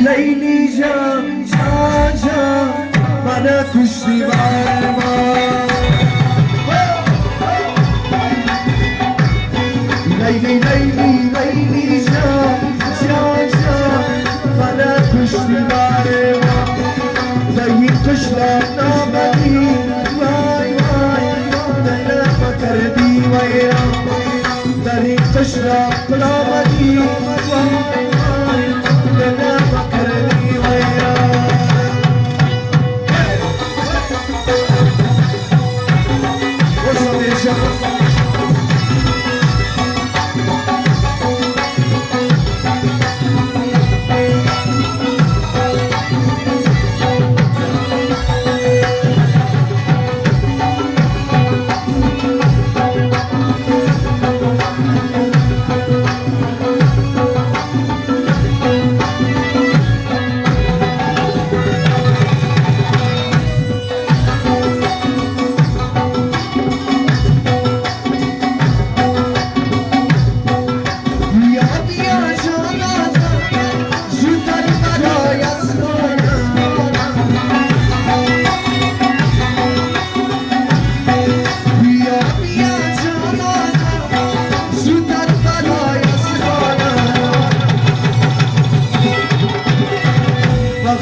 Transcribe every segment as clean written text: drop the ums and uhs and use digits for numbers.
لیلی جان جان جان منو کشتی بر ما لیلی لیلی لیلی جان جان جان منو کشتی بر ما دهی کشلا نامدی وای وای دلم کردی ویران دهی کشلا نامدی وای وای دلم کردی ویران وصل يا شباب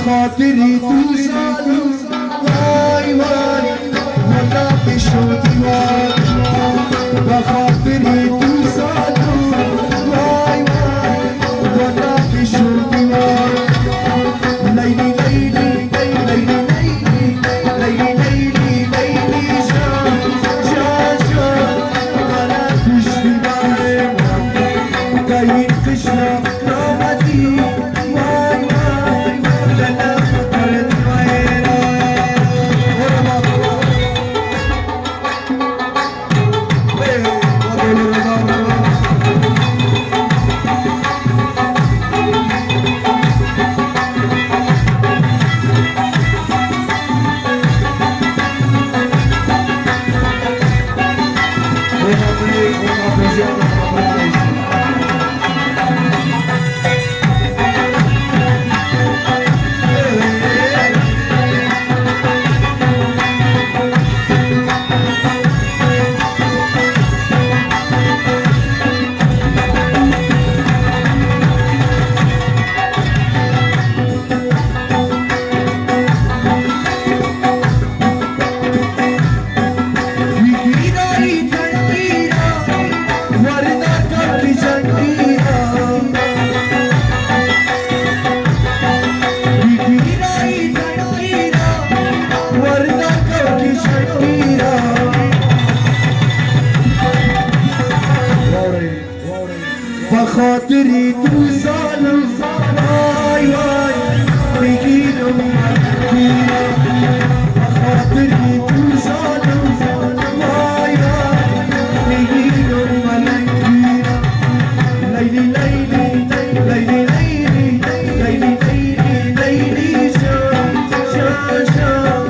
خاطري توصل واي واي وانا بشوتي واي بخاطري توصل واي واي وانا بشوتي واي ليلي ليلي ليلي ليلي ليلي ليلي ليلي جان جان جان وانا كشتي باي كاين كشنا رامتي واي واي لنا فكرت غيرك بخاطري توصل واي واي بيجيلو مدينة بخاطري توصل واي واي بيجيلو مدينة ليلي ليلي ليلي ليلي ليلي ليلي ليلي شان شان شان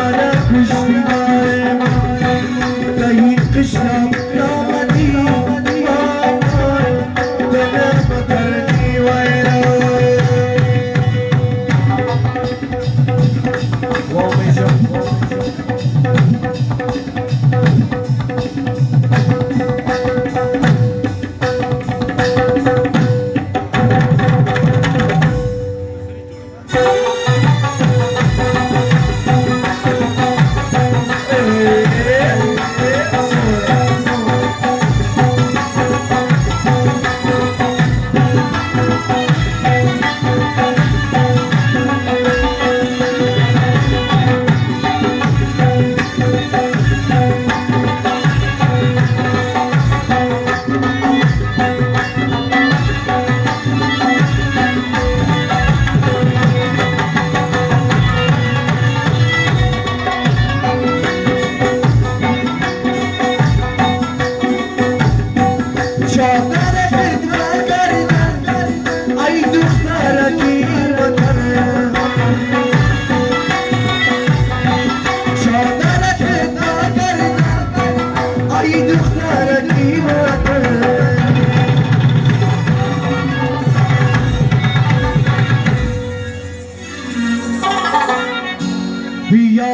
أنا كشتي دايما كاين كشنا نامدي واي واي دلم كردي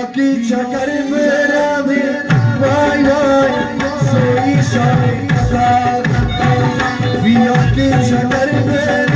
ki çakar berabi vay vay soy şarkılar Biya ki çakar berabi